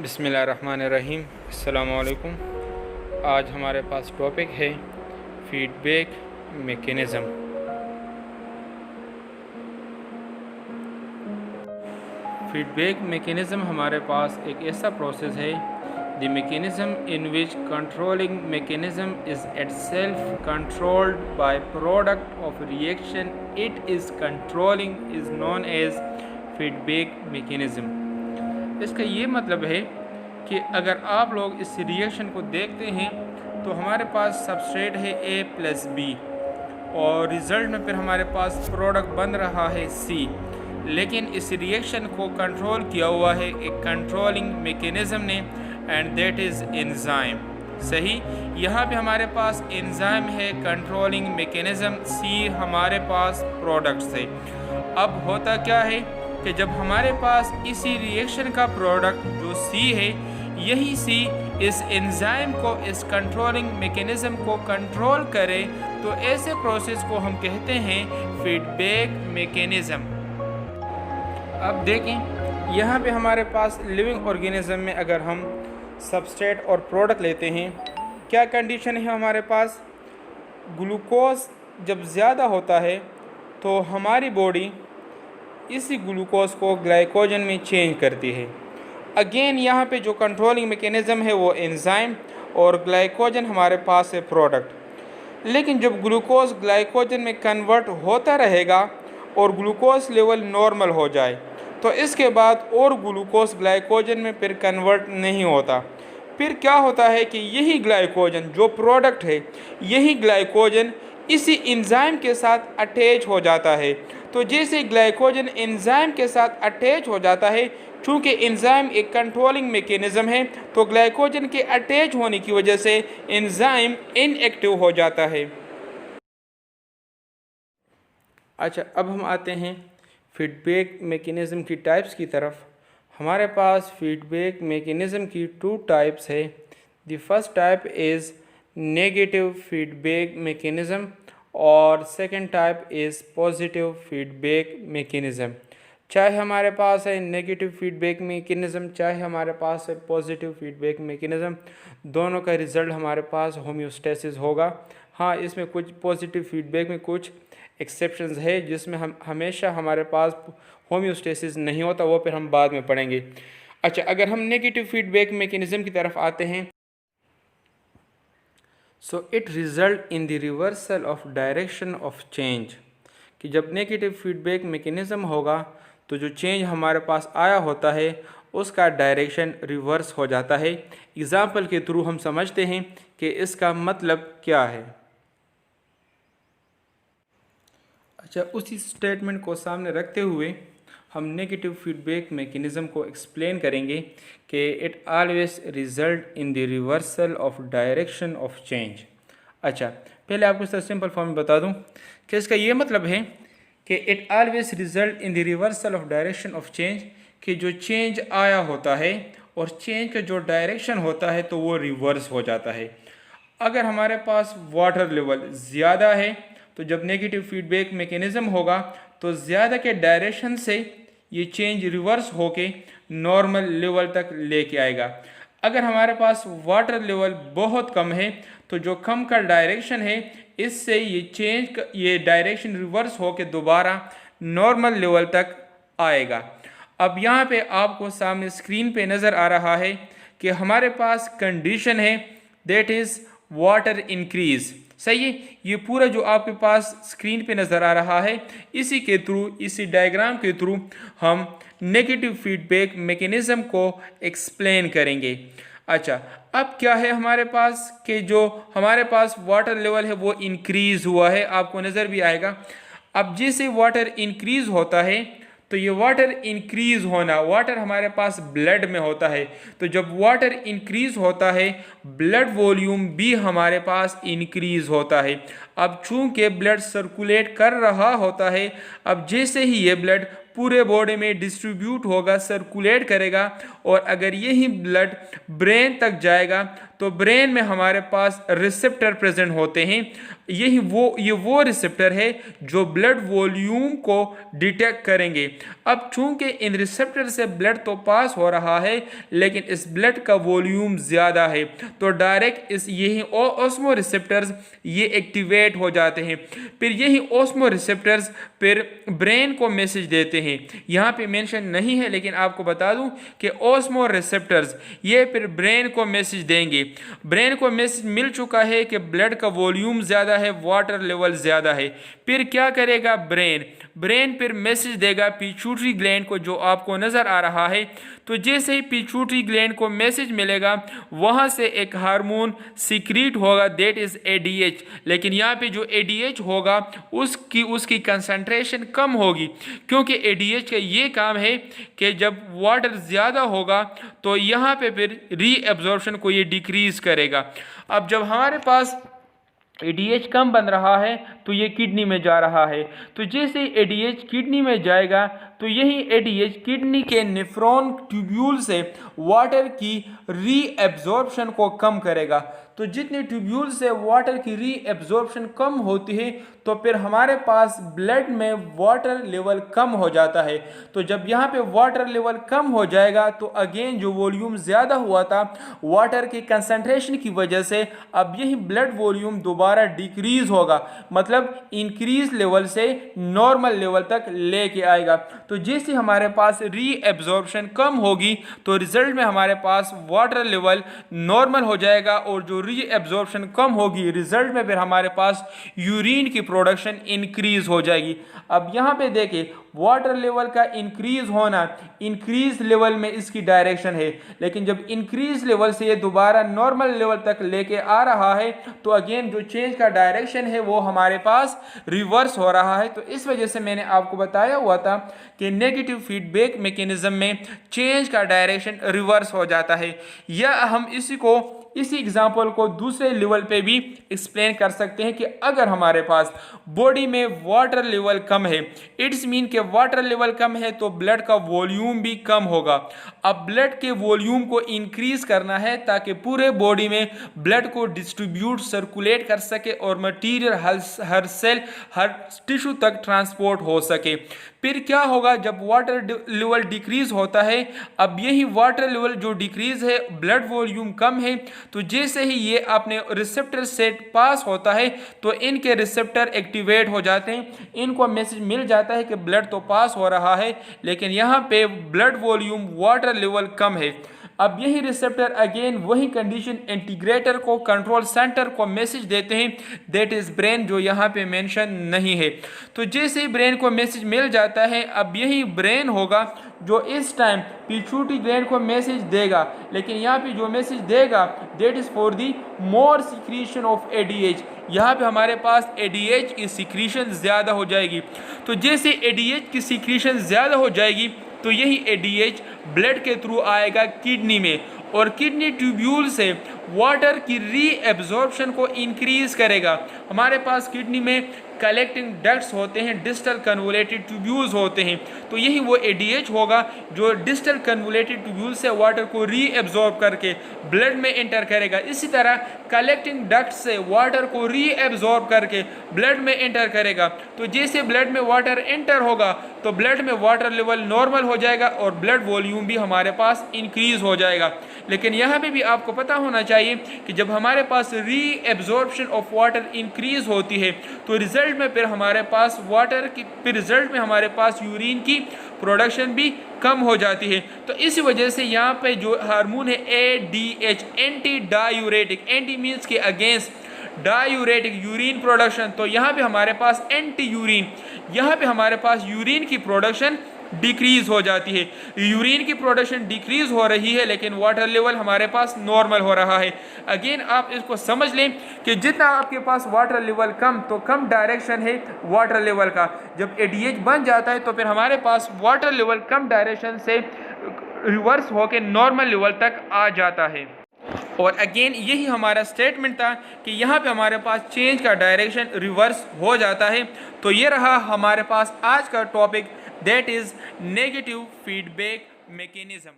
बिस्मिल्लाहिर्रहमानिर्रहीम। अस्सलामु अलैकुम। आज हमारे पास टॉपिक है फीडबैक मैकेनिज़्म। फीडबैक मैकेनिज़्म हमारे पास एक ऐसा प्रोसेस है, the mechanism in which controlling mechanism is itself controlled by product of reaction it is controlling is known as feedback mechanism. इसका ये मतलब है कि अगर आप लोग इस रिएक्शन को देखते हैं तो हमारे पास सबस्ट्रेट है A+B और रिज़ल्ट में फिर हमारे पास प्रोडक्ट बन रहा है C, लेकिन इस रिएक्शन को कंट्रोल किया हुआ है एक कंट्रोलिंग मैकेनिज़्म ने, एंड दैट इज़ एंजाइम। सही, यहाँ पे हमारे पास एंजाइम है कंट्रोलिंग मैकेनिज़्म, C हमारे पास प्रोडक्ट्स है। अब होता क्या है कि जब हमारे पास इसी रिएक्शन का प्रोडक्ट जो C है, यही C इस एंजाइम को, इस कंट्रोलिंग मैकेनिज़्म को कंट्रोल करे, तो ऐसे प्रोसेस को हम कहते हैं फीडबैक मैकेनिज़्म। अब देखें, यहाँ पे हमारे पास लिविंग ऑर्गेनिज्म में अगर हम सबस्ट्रेट और प्रोडक्ट लेते हैं, क्या कंडीशन है हमारे पास? ग्लूकोज जब ज़्यादा होता है तो हमारी बॉडी इसी ग्लूकोज को ग्लाइकोजन में चेंज करती है। अगेन यहाँ पे जो कंट्रोलिंग मैकेनिज़्म है वो एंजाइम, और ग्लाइकोजन हमारे पास है प्रोडक्ट। लेकिन जब ग्लूकोज ग्लाइकोजन में कन्वर्ट होता रहेगा और ग्लूकोज लेवल नॉर्मल हो जाए, तो इसके बाद और ग्लूकोज ग्लाइकोजन में फिर कन्वर्ट नहीं होता। फिर क्या होता है कि यही ग्लाइकोजन जो प्रोडक्ट है, यही ग्लाइकोजन इसी एंजाइम के साथ अटैच हो जाता है। तो जैसे ग्लाइकोजन एंजाइम के साथ अटैच हो जाता है, चूँकि एंजाइम एक कंट्रोलिंग मैकेनिज़्म है, तो ग्लाइकोजन के अटैच होने की वजह से एंजाइम इनएक्टिव हो जाता है। अच्छा, अब हम आते हैं फीडबैक मैकेनिज़्म की टाइप्स की तरफ। हमारे पास फीडबैक मैकेनिज़्म की 2 टाइप्स है। The first type is negative feedback mechanism और second type is positive feedback mechanism. चाहे हमारे पास है नेगेटिव फीडबैक मैकेनिज़्म, चाहे हमारे पास है पॉजिटिव फीडबैक मैकेनिज़्म, दोनों का रिज़ल्ट हमारे पास होम्योस्टेसिस होगा। हाँ, इसमें कुछ पॉजिटिव फीडबैक में कुछ एक्सेप्शंस है जिसमें हम हमेशा हमारे पास होम्योस्टेसिस नहीं होता, वो फिर हम बाद में पढ़ेंगे। अच्छा, अगर हम नेगेटिव फीडबैक मैकेनिज़्म की तरफ आते हैं, so it result in the reversal of direction of change, कि जब नेगेटिव फीडबैक मैकेनिज़्म होगा तो जो चेंज हमारे पास आया होता है उसका डायरेक्शन रिवर्स हो जाता है। एग्ज़ाम्पल के थ्रू हम समझते हैं कि इसका मतलब क्या है। अच्छा, उसी स्टेटमेंट को सामने रखते हुए हम नेगेटिव फीडबैक मैकेनिज़्म को एक्सप्लेन करेंगे कि it always result in the reversal of direction of change. अच्छा, पहले आपको इसका सिंपल फॉर्म में बता दूं कि इसका ये मतलब है कि it always result in the reversal of direction of change, कि जो चेंज आया होता है और चेंज का जो डायरेक्शन होता है तो वो रिवर्स हो जाता है। अगर हमारे पास वाटर लेवल ज़्यादा है तो जब नेगेटिव फीडबैक मैकेनिज़्म होगा तो ज़्यादा के डायरेक्शन से ये चेंज रिवर्स होके नॉर्मल लेवल तक लेके आएगा। अगर हमारे पास वाटर लेवल बहुत कम है तो जो कम का डायरेक्शन है, इससे ये डायरेक्शन रिवर्स होके दोबारा नॉर्मल लेवल तक आएगा। अब यहाँ पे आपको सामने स्क्रीन पे नज़र आ रहा है कि हमारे पास कंडीशन है, दैट इज़ वाटर इंक्रीज़। सही है, ये पूरा जो आपके पास स्क्रीन पे नज़र आ रहा है, इसी के थ्रू, इसी डायग्राम के थ्रू हम नेगेटिव फीडबैक मैकेनिज़्म को एक्सप्लेन करेंगे। अच्छा, अब क्या है हमारे पास कि जो हमारे पास वाटर लेवल है वो इंक्रीज़ हुआ है, आपको नज़र भी आएगा। अब जैसे वाटर इंक्रीज़ होता है तो ये वाटर इंक्रीज़ होना, वाटर हमारे पास ब्लड में होता है, तो जब वाटर इंक्रीज़ होता है ब्लड वॉल्यूम भी हमारे पास इंक्रीज़ होता है। अब चूँकि ब्लड सर्कुलेट कर रहा होता है, अब जैसे ही ये ब्लड पूरे बॉडी में डिस्ट्रीब्यूट होगा, सर्कुलेट करेगा, और अगर यही ब्लड ब्रेन तक जाएगा तो ब्रेन में हमारे पास रिसेप्टर प्रेजेंट होते हैं। ये वो रिसेप्टर है जो ब्लड वॉल्यूम को डिटेक्ट करेंगे। अब चूंकि इन रिसेप्टर से ब्लड तो पास हो रहा है लेकिन इस ब्लड का वॉल्यूम ज़्यादा है, तो डायरेक्ट यही ऑस्मो रिसेप्टर्स ये एक्टिवेट हो जाते हैं। फिर यही ऑस्मो रिसेप्टर्स फिर ब्रेन को मैसेज देते हैं। यहाँ पे मेंशन नहीं है लेकिन आपको बता दूं कि ऑस्मो रिसेप्टर्स ये फिर ब्रेन को मैसेज देंगे। ब्रेन को मैसेज मिल चुका है कि ब्लड का वॉल्यूम ज़्यादा है, वाटर लेवल ज़्यादा है। फिर क्या करेगा ब्रेन फिर मैसेज देगा पिट्यूटरी ग्लैंड को, जो आपको नज़र आ रहा है। तो जैसे ही पिट्यूटरी ग्लैंड को मैसेज मिलेगा वहाँ से एक हार्मोन सीक्रेट होगा, दैट इज़ ADH। लेकिन यहाँ पे जो ADH होगा उसकी कंसंट्रेशन कम होगी, क्योंकि ADH का ये काम है कि जब वाटर ज़्यादा होगा तो यहाँ पे फिर रीएब्जॉर्प्शन को ये डिक्रीज़ करेगा। अब जब हमारे पास ADH कम बन रहा है तो ये किडनी में जा रहा है। तो जैसे ADH किडनी में जाएगा तो यही ADH किडनी के नेफ्रॉन ट्यूब्यूल से वाटर की रीएब्जॉर्प्शन को कम करेगा। तो जितनी ट्यूब्यूल से वाटर की रीएब्जॉर्प्शन कम होती है तो फिर हमारे पास ब्लड में वाटर लेवल कम हो जाता है। तो जब यहाँ पे वाटर लेवल कम हो जाएगा तो अगेन जो वॉल्यूम ज़्यादा हुआ था वाटर की कंसंट्रेशन की वजह से अब यही ब्लड वॉल्यूम दोबारा डिक्रीज होगा, मतलब इंक्रीज लेवल से नॉर्मल लेवल तक लेके आएगा। तो जैसे हमारे पास रीएब्जॉर्प्शन कम होगी तो रिजल्ट में हमारे पास वाटर लेवल नॉर्मल हो जाएगा, और जो रीएब्जॉर्प्शन कम होगी रिजल्ट में फिर हमारे पास यूरिन की प्रोडक्शन इंक्रीज हो जाएगी। अब यहाँ पे देखें वाटर लेवल का इंक्रीज होना, इंक्रीज लेवल में इसकी डायरेक्शन है, लेकिन जब इंक्रीज लेवल से ये दोबारा नॉर्मल लेवल तक लेके आ रहा है तो अगेन जो चेंज का डायरेक्शन है वो हमारे पास रिवर्स हो रहा है। तो इस वजह से मैंने आपको बताया हुआ था कि नेगेटिव फीडबैक मैकेनिज्म में चेंज का डायरेक्शन रिवर्स हो जाता है। या हम इसी एग्जाम्पल को दूसरे लेवल पे भी एक्सप्लेन कर सकते हैं कि अगर हमारे पास बॉडी में वाटर लेवल कम है, इट्स मीन के वाटर लेवल कम है तो ब्लड का वॉल्यूम भी कम होगा। अब ब्लड के वॉल्यूम को इंक्रीज करना है ताकि पूरे बॉडी में ब्लड को डिस्ट्रीब्यूट सर्कुलेट कर सके और मटीरियल हर सेल हर टिश्यू तक ट्रांसपोर्ट हो सके। फिर क्या होगा जब वाटर लेवल डिक्रीज होता है, अब यही वाटर लेवल जो डिक्रीज है, ब्लड वॉल्यूम कम है, तो जैसे ही ये अपने रिसेप्टर सेट पास होता है तो इनके रिसेप्टर एक्टिवेट हो जाते हैं। इनको मैसेज मिल जाता है कि ब्लड तो पास हो रहा है लेकिन यहाँ पे ब्लड वॉल्यूम वाटर लेवल कम है। अब यही रिसेप्टर अगेन वही कंडीशन इंटीग्रेटर को, कंट्रोल सेंटर को मैसेज देते हैं, दैट इज ब्रेन, जो यहाँ पे मेंशन नहीं है। तो जैसे ही ब्रेन को मैसेज मिल जाता है अब यही ब्रेन होगा जो इस टाइम पिट्यूटरी ग्लैंड को मैसेज देगा, लेकिन यहाँ पे जो मैसेज देगा that is for the more secretion of ADH। यहाँ पे हमारे पास ADH की सिक्रीशन ज़्यादा हो जाएगी। तो जैसे ADH की सिक्रीशन ज़्यादा हो जाएगी तो यही ADH ब्लड के थ्रू आएगा किडनी में, और किडनी ट्यूब्यूल से वाटर की रीएब्जॉर्प्शन को इंक्रीज करेगा। हमारे पास किडनी में कलेक्टिंग डक्ट्स होते हैं, डिस्टल कन्वोलेटेड ट्यूब्यूल्स होते हैं, तो यही वो ADH होगा जो डिस्टल कन्वोलेटेड ट्यूब्यूल से वाटर को रीएब्जॉर्ब करके ब्लड में एंटर करेगा। इसी तरह कलेक्टिंग डक्ट से वाटर को रीएब्जॉर्ब करके ब्लड में एंटर करेगा। तो जैसे ब्लड में वाटर एंटर होगा तो ब्लड में वाटर लेवल नॉर्मल हो जाएगा और ब्लड वॉल्यूम भी हमारे पास इंक्रीज हो जाएगा। लेकिन यहाँ पे भी आपको पता होना चाहिए कि जब हमारे पास रीएब्जॉर्प्शन ऑफ वाटर इंक्रीज होती है तो रिजल्ट में फिर हमारे पास रिजल्ट में हमारे पास यूरिन की प्रोडक्शन भी कम हो जाती है। तो इस वजह से यहाँ पे जो हार्मोन है ADH, anti diuretic, anti means के अगेंस्ट डायूरेटिक यूरिन प्रोडक्शन, तो यहाँ पे हमारे पास एंटी यूरिन, यहाँ पे हमारे पास यूरिन की प्रोडक्शन डिक्रीज हो जाती है। यूरिन की प्रोडक्शन डिक्रीज हो रही है लेकिन वाटर लेवल हमारे पास नॉर्मल हो रहा है। अगेन आप इसको समझ लें कि जितना आपके पास वाटर लेवल कम, तो कम डायरेक्शन है वाटर लेवल का। जब ADH बन जाता है तो फिर हमारे पास वाटर लेवल कम डायरेक्शन से रिवर्स होकर नॉर्मल लेवल तक आ जाता है। और अगेन यही हमारा स्टेटमेंट था कि यहाँ पे हमारे पास चेंज का डायरेक्शन रिवर्स हो जाता है। तो ये रहा हमारे पास आज का topic, that is negative feedback mechanism.